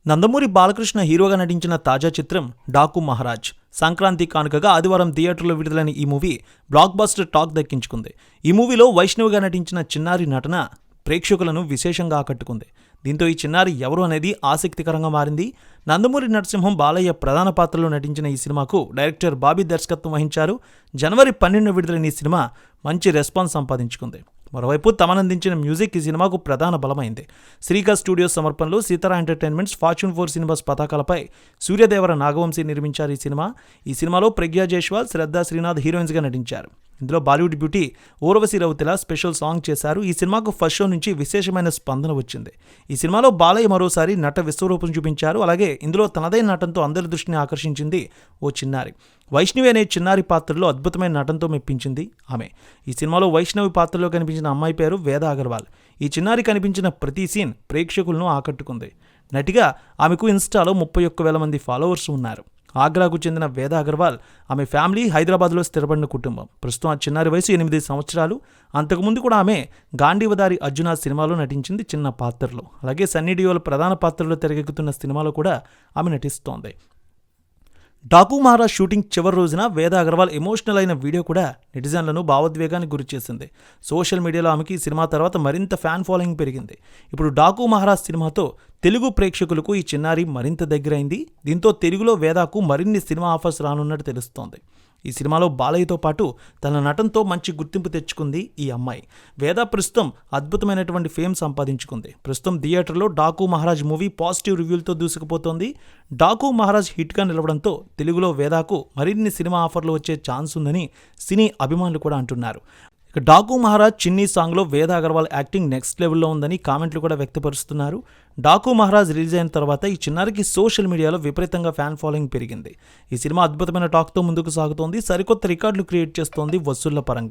నందమూరి బాలకృష్ణ హీరోగా నటించిన తాజా చిత్రం డాకు మహారాజ్ సంక్రాంతి కానుకగా ఆదివారం థియేటర్లో విడుదలైన ఈ మూవీ బ్లాక్ బస్టర్ టాక్ దక్కించుకుంది. ఈ మూవీలో వైష్ణవిగా నటించిన చిన్నారి నటన ప్రేక్షకులను విశేషంగా ఆకట్టుకుంది. దీంతో ఈ చిన్నారి ఎవరు అనేది ఆసక్తికరంగా మారింది. నందమూరి నరసింహం బాలయ్య ప్రధాన పాత్రలో నటించిన ఈ సినిమాకు డైరెక్టర్ బాబీ దర్శకత్వం వహించారు. జనవరి 12న విడుదలైన ఈ సినిమా మంచి రెస్పాన్స్ సంపాదించుకుంది. మరోవైపు తమనందించిన మ్యూజిక్ ఈ సినిమాకు ప్రధాన బలమైంది. శ్రీకర్ స్టూడియోస్ సమర్పణలో సీతారా ఎంటర్టైన్మెంట్స్, ఫార్చ్యూన్ 4 సినిమాస్ పతాకాలపై సూర్యదేవర నాగవంశీ నిర్మించారు ఈ సినిమాలో ప్రజ్ఞా జైస్వాల్, శ్రద్ధా శ్రీనాథ్ హీరోయిన్స్గా నటించారు. ఇందులో Bollywood beauty Urvashi Rautela special song చేశారు. ఈ సినిమాకు ఫస్ట్ షో నుంచి విశేషమైన స్పందన వచ్చింది. ఈ సినిమాలో బాలయ్య మరోసారి నట విశ్వరూపం చూపించారు. అలాగే ఇందులో తనదైన నటనతో అందరి దృష్టిని ఆకర్షించింది ఓ చిన్నారి. వైష్ణవి అనే చిన్నారి పాత్రలో అద్భుతమైన నటనతో మెప్పించింది ఆమె. ఈ సినిమాలో వైష్ణవి పాత్రలో కనిపించిన అమ్మాయి పేరు వేద అగర్వాల్. ఈ చిన్నారి కనిపించిన ప్రతి సీన్ ప్రేక్షకులను ఆకట్టుకుంది. నటిగా ఆమెకు ఇన్స్టాలో 31,000 మంది ఫాలోవర్స్ ఉన్నారు. ఆగ్రాకు చెందిన వేద అగర్వాల్, ఆమె ఫ్యామిలీ హైదరాబాద్లో స్థిరపడిన కుటుంబం. ప్రస్తుతం ఆ చిన్నారి వయసు 8 సంవత్సరాలు. అంతకుముందు కూడా ఆమె గాంధీవదారి అర్జున సినిమాలో నటించింది చిన్న పాత్రలో. అలాగే సన్నీ డియోల్ ప్రధాన పాత్రలో తెరకెక్కుతున్న సినిమాలో కూడా ఆమె నటిస్తోంది. డాకు మహారాజ్ షూటింగ్ చివరి రోజున వేద అగర్వాల్ ఎమోషనల్ అయిన వీడియో కూడా నెటిజన్లను భావోద్వేగానికి గురిచేసింది. సోషల్ మీడియాలో ఆమెకి ఈ సినిమా తర్వాత మరింత ఫ్యాన్ ఫాలోయింగ్ పెరిగింది. ఇప్పుడు డాకు మహారాజ్ సినిమాతో తెలుగు ప్రేక్షకులకు ఈ చిన్నారి మరింత దగ్గరైంది. దీంతో తెలుగులో వేదాకు మరిన్ని సినిమా ఆఫర్స్ రానున్నట్టు తెలుస్తోంది. ఈ సినిమాలో బాలయ్యతో పాటు తన నటనతో మంచి గుర్తింపు తెచ్చుకుంది ఈ అమ్మాయి. వేద ప్రస్తుతం అద్భుతమైనటువంటి ఫేమ్ సంపాదించుకుంది. ప్రస్తుతం థియేటర్లో డాకు మహారాజ్ మూవీ పాజిటివ్ రివ్యూలతో దూసుకుపోతోంది. డాకు మహారాజ్ హిట్గా నిలవడంతో తెలుగులో వేదాకు మరిన్ని సినిమా ఆఫర్లు వచ్చే ఛాన్స్ ఉందని సినీ అభిమానులు కూడా అంటున్నారు. ఇక డాకు మహారాజ్ చిన్నీ సాంగ్లో వేద అగర్వాల్ యాక్టింగ్ నెక్స్ట్ లెవెల్లో ఉందని కామెంట్లు కూడా వ్యక్తపరుస్తున్నారు. డాకు మహారాజ్ రిలీజ్ అయిన తర్వాత ఈ చిన్నారికి సోషల్ మీడియాలో విపరీతంగా ఫ్యాన్ ఫాలోయింగ్ పెరిగింది. ఈ సినిమా అద్భుతమైన టాక్తో ముందుకు సాగుతోంది. సరికొత్త రికార్డులు క్రియేట్ చేస్తోంది వసూళ్ల పరంగా.